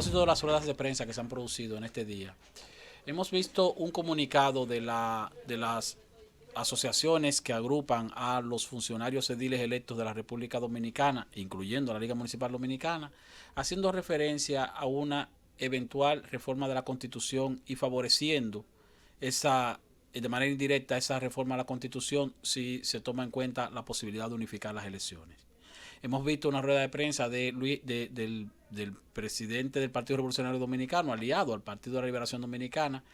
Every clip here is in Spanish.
propósito de las ruedas de prensa que se han producido en este día, hemos visto un comunicado de las asociaciones que agrupan a los funcionarios ediles electos de la República Dominicana, incluyendo la Liga Municipal Dominicana, haciendo referencia a una eventual reforma de la Constitución y favoreciendo de manera indirecta esa reforma a la Constitución si se toma en cuenta la posibilidad de unificar las elecciones. Hemos visto una rueda de prensa del presidente del Partido Revolucionario Dominicano, aliado al Partido de la Liberación Dominicana,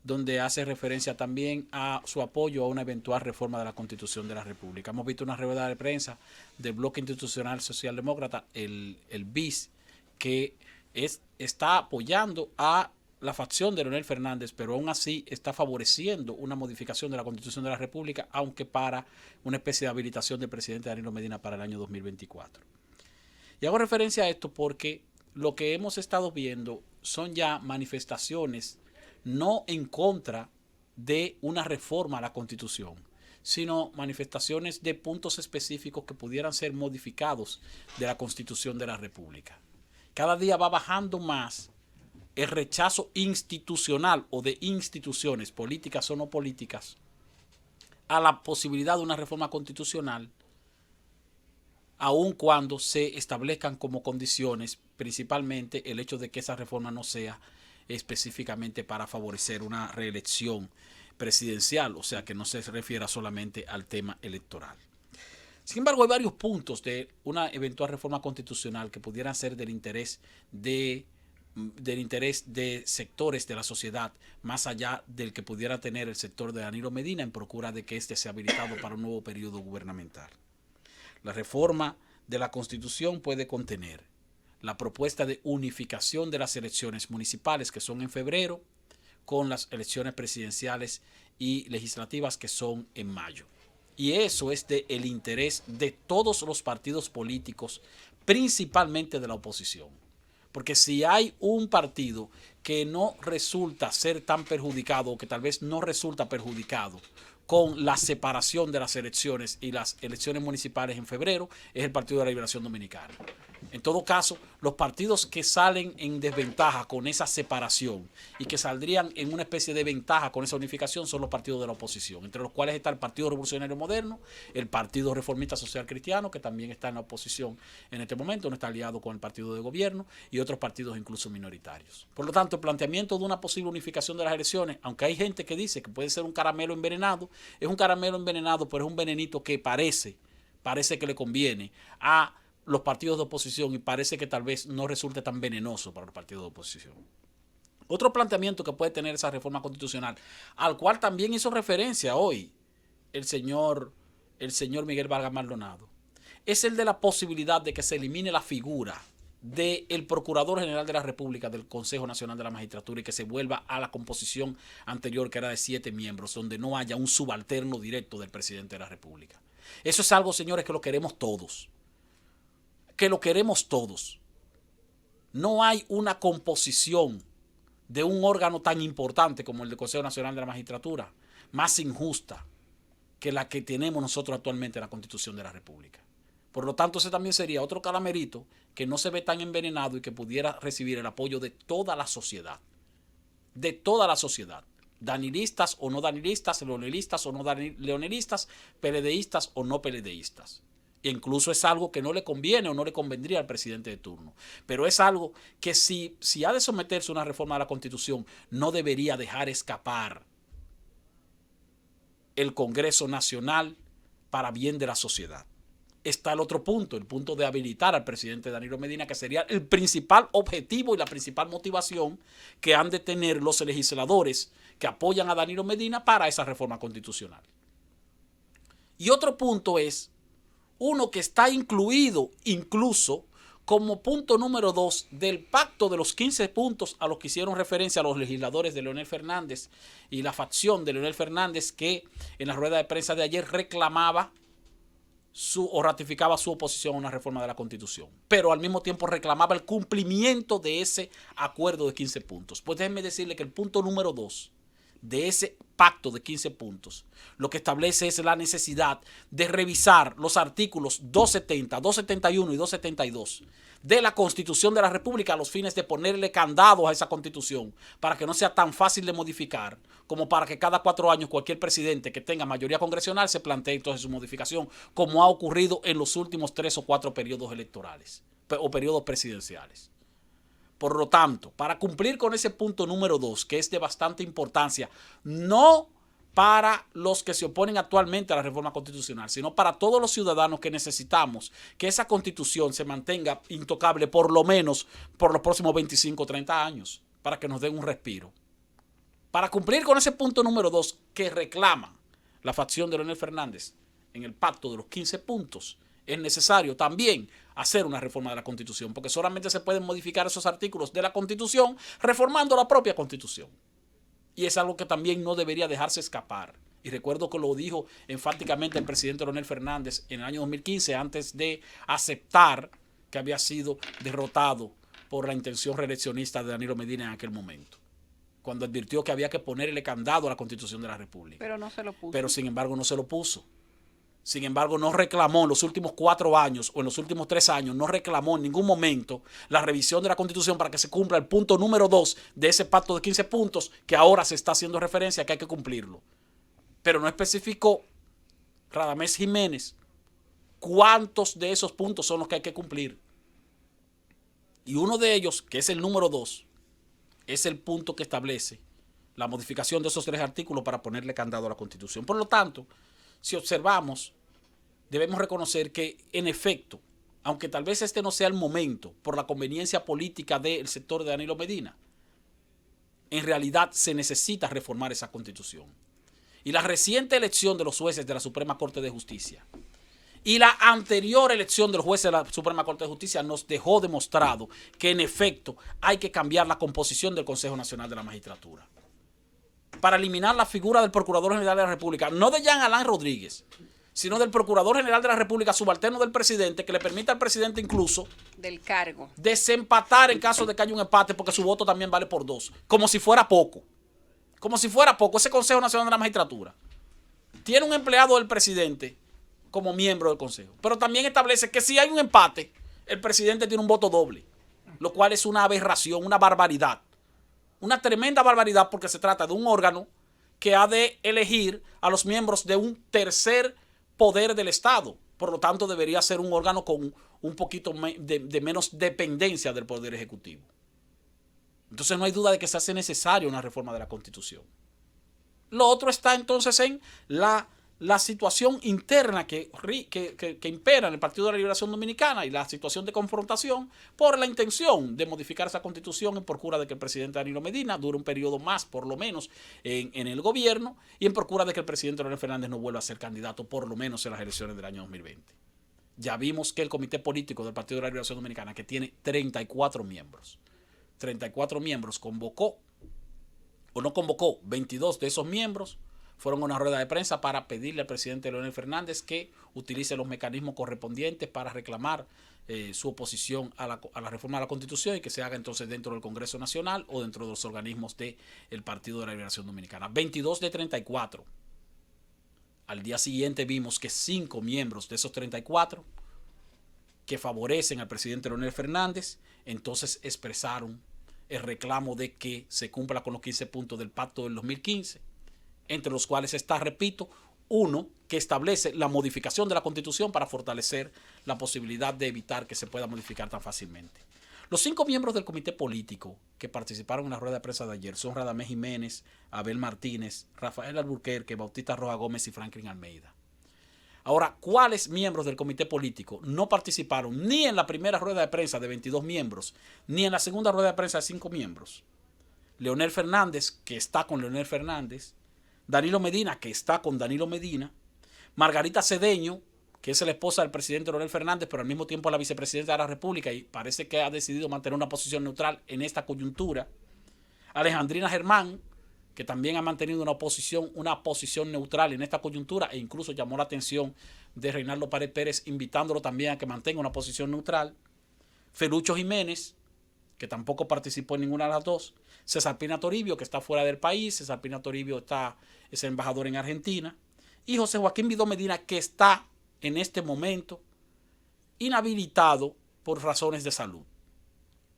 donde hace referencia también a su apoyo a una eventual reforma de la Constitución de la República. Hemos visto una rueda de prensa del Bloque Institucional Socialdemócrata, el BIS, que está apoyando a la facción de Leonel Fernández, pero aún así está favoreciendo una modificación de la Constitución de la República, aunque para una especie de habilitación del presidente Danilo Medina para el año 2024. Y hago referencia a esto porque lo que hemos estado viendo son ya manifestaciones no en contra de una reforma a la Constitución, sino manifestaciones de puntos específicos que pudieran ser modificados de la Constitución de la República. Cada día va bajando más el rechazo institucional o de instituciones, políticas o no políticas, a la posibilidad de una reforma constitucional, aun cuando se establezcan como condiciones principalmente el hecho de que esa reforma no sea específicamente para favorecer una reelección presidencial, o sea, que no se refiera solamente al tema electoral. Sin embargo, hay varios puntos de una eventual reforma constitucional que pudieran ser del interés de sectores de la sociedad, más allá del que pudiera tener el sector de Danilo Medina en procura de que éste sea habilitado para un nuevo periodo gubernamental. La reforma de la Constitución puede contener la propuesta de unificación de las elecciones municipales, que son en febrero, con las elecciones presidenciales y legislativas, que son en mayo. Y eso es del interés de todos los partidos políticos, principalmente de la oposición. Porque si hay un partido que no resulta ser tan perjudicado, o que tal vez no resulta perjudicado con la separación de las elecciones y las elecciones municipales en febrero, es el Partido de la Liberación Dominicana. En todo caso, los partidos que salen en desventaja con esa separación y que saldrían en una especie de ventaja con esa unificación son los partidos de la oposición, entre los cuales está el Partido Revolucionario Moderno, el Partido Reformista Social Cristiano, que también está en la oposición en este momento, no está aliado con el partido de gobierno, y otros partidos incluso minoritarios. Por lo tanto, el planteamiento de una posible unificación de las elecciones, aunque hay gente que dice que puede ser un caramelo envenenado, es un caramelo envenenado, pero es un venenito que parece que le conviene a los partidos de oposición y parece que tal vez no resulte tan venenoso para los partidos de oposición. Otro planteamiento que puede tener esa reforma constitucional, al cual también hizo referencia hoy el señor Miguel Vargas Maldonado, es el de la posibilidad de que se elimine la figura del Procurador General de la República, del Consejo Nacional de la Magistratura, y que se vuelva a la composición anterior, que era de 7 miembros, donde no haya un subalterno directo del presidente de la República. Eso es algo, señores, que lo queremos todos. No hay una composición de un órgano tan importante como el del Consejo Nacional de la Magistratura más injusta que la que tenemos nosotros actualmente en la Constitución de la República. Por lo tanto, ese también sería otro calamerito que no se ve tan envenenado y que pudiera recibir el apoyo de toda la sociedad. De toda la sociedad. Danilistas o no danilistas, leonelistas o no leonelistas, peledeístas o no peledeístas. Incluso es algo que no le conviene o no le convendría al presidente de turno. Pero es algo que si ha de someterse a una reforma de la Constitución, no debería dejar escapar el Congreso Nacional para bien de la sociedad. Está el otro punto, el punto de habilitar al presidente Danilo Medina, que sería el principal objetivo y la principal motivación que han de tener los legisladores que apoyan a Danilo Medina para esa reforma constitucional. Y otro punto es uno que está incluido incluso como punto número 2 del pacto de los 15 puntos a los que hicieron referencia a los legisladores de Leonel Fernández y la facción de Leonel Fernández, que en la rueda de prensa de ayer reclamaba o ratificaba su oposición a una reforma de la Constitución, pero al mismo tiempo reclamaba el cumplimiento de ese acuerdo de 15 puntos. Pues déjenme decirle que el punto número 2 de ese pacto de 15 puntos, lo que establece es la necesidad de revisar los artículos 270, 271 y 272 de la Constitución de la República a los fines de ponerle candados a esa Constitución para que no sea tan fácil de modificar como para que cada 4 años cualquier presidente que tenga mayoría congresional se plantee entonces su modificación, como ha ocurrido en los últimos 3 o 4 periodos electorales o periodos presidenciales. Por lo tanto, para cumplir con ese punto número 2, que es de bastante importancia, no para los que se oponen actualmente a la reforma constitucional, sino para todos los ciudadanos que necesitamos que esa constitución se mantenga intocable por lo menos por los próximos 25 o 30 años, para que nos den un respiro. Para cumplir con ese punto número 2 que reclama la facción de Leonel Fernández en el pacto de los 15 puntos, es necesario también hacer una reforma de la Constitución, porque solamente se pueden modificar esos artículos de la Constitución reformando la propia Constitución. Y es algo que también no debería dejarse escapar. Y recuerdo que lo dijo enfáticamente el presidente Leonel Fernández en el año 2015, antes de aceptar que había sido derrotado por la intención reeleccionista de Danilo Medina en aquel momento, cuando advirtió que había que ponerle candado a la Constitución de la República. Pero no se lo puso. Pero sin embargo no se lo puso. Sin embargo, no reclamó en los últimos 4 años o en los últimos 3 años, no reclamó en ningún momento la revisión de la Constitución para que se cumpla el punto número 2 de ese pacto de 15 puntos que ahora se está haciendo referencia a que hay que cumplirlo. Pero no especificó Radamés Jiménez cuántos de esos puntos son los que hay que cumplir. Y uno de ellos, que es el número 2, es el punto que establece la modificación de esos 3 artículos para ponerle candado a la Constitución. Por lo tanto, si observamos, debemos reconocer que, en efecto, aunque tal vez este no sea el momento por la conveniencia política del sector de Danilo Medina, en realidad se necesita reformar esa Constitución. Y la reciente elección de los jueces de la Suprema Corte de Justicia y la anterior elección de los jueces de la Suprema Corte de Justicia nos dejó demostrado que, en efecto, hay que cambiar la composición del Consejo Nacional de la Magistratura para eliminar la figura del Procurador General de la República, no de Jean Alain Rodríguez, sino del Procurador General de la República, subalterno del presidente, que le permita al presidente incluso del cargo desempatar en caso de que haya un empate, porque su voto también vale por 2, como si fuera poco. Como si fuera poco. Ese Consejo Nacional de la Magistratura tiene un empleado del presidente como miembro del Consejo, pero también establece que si hay un empate, el presidente tiene un voto doble, lo cual es una aberración, una barbaridad. Una tremenda barbaridad, porque se trata de un órgano que ha de elegir a los miembros de un tercer poder del Estado. Por lo tanto, debería ser un órgano con un poquito de menos dependencia del Poder Ejecutivo. Entonces no hay duda de que se hace necesaria una reforma de la Constitución. Lo otro está entonces en la situación interna que impera en el Partido de la Liberación Dominicana y la situación de confrontación por la intención de modificar esa Constitución en procura de que el presidente Danilo Medina dure un periodo más, por lo menos, en el gobierno, y en procura de que el presidente Leonel Fernández no vuelva a ser candidato, por lo menos en las elecciones del año 2020. Ya vimos que el Comité Político del Partido de la Liberación Dominicana, que tiene 34 miembros, convocó, o no convocó, 22 de esos miembros fueron a una rueda de prensa para pedirle al presidente Leonel Fernández que utilice los mecanismos correspondientes para reclamar su oposición a la reforma de la Constitución, y que se haga entonces dentro del Congreso Nacional o dentro de los organismos del Partido de la Liberación Dominicana. 22 de 34. Al día siguiente vimos que 5 miembros de esos 34 que favorecen al presidente Leonel Fernández entonces expresaron el reclamo de que se cumpla con los 15 puntos del pacto del 2015, entre los cuales está, repito, uno que establece la modificación de la Constitución para fortalecer la posibilidad de evitar que se pueda modificar tan fácilmente. Los 5 miembros del comité político que participaron en la rueda de prensa de ayer son Radamés Jiménez, Abel Martínez, Rafael Alburquerque, Bautista Roja Gómez y Franklin Almeida. Ahora, ¿cuáles miembros del comité político no participaron ni en la primera rueda de prensa de 22 miembros, ni en la segunda rueda de prensa de 5 miembros? Leonel Fernández, que está con Leonel Fernández; Danilo Medina, que está con Danilo Medina; Margarita Cedeño, que es la esposa del presidente Leonel Fernández, pero al mismo tiempo la vicepresidenta de la República, y parece que ha decidido mantener una posición neutral en esta coyuntura; Alejandrina Germán, que también ha mantenido una posición neutral en esta coyuntura, e incluso llamó la atención de Reinaldo Pared Pérez, invitándolo también a que mantenga una posición neutral; Felucho Jiménez, que tampoco participó en ninguna de las dos, César Pina Toribio, que está fuera del país, César Pina Toribio es embajador en Argentina, y José Joaquín Vidó Medina, que está en este momento inhabilitado por razones de salud.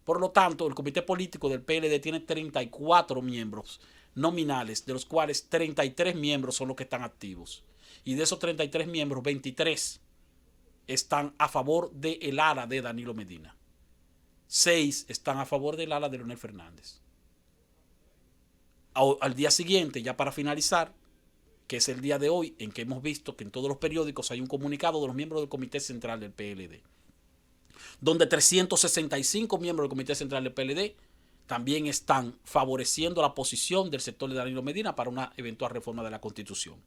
Por lo tanto, el comité político del PLD tiene 34 miembros nominales, de los cuales 33 miembros son los que están activos. Y de esos 33 miembros, 23 están a favor del ala de Danilo Medina. 6 están a favor del ala de Leonel Fernández. Al día siguiente, ya para finalizar, que es el día de hoy, en que hemos visto que en todos los periódicos hay un comunicado de los miembros del Comité Central del PLD, donde 365 miembros del Comité Central del PLD también están favoreciendo la posición del sector de Danilo Medina para una eventual reforma de la Constitución.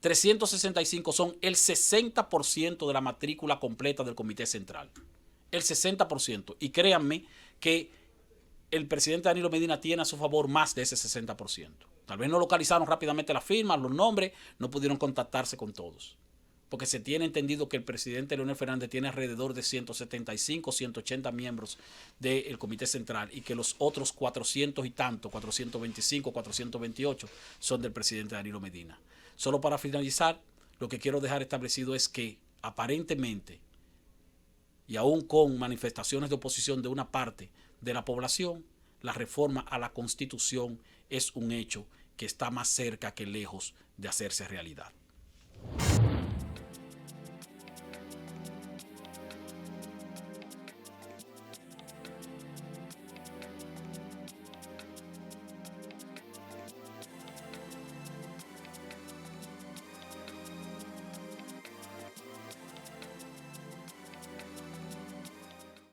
365 son el 60% de la matrícula completa del Comité Central. El 60%. Y créanme que el presidente Danilo Medina tiene a su favor más de ese 60%. Tal vez no localizaron rápidamente las firmas, los nombres, no pudieron contactarse con todos. Porque se tiene entendido que el presidente Leonel Fernández tiene alrededor de 175, 180 miembros del Comité Central y que los otros 400 y tanto, 425, 428, son del presidente Danilo Medina. Solo para finalizar, lo que quiero dejar establecido es que aparentemente, y aún con manifestaciones de oposición de una parte de la población, la reforma a la Constitución es un hecho que está más cerca que lejos de hacerse realidad.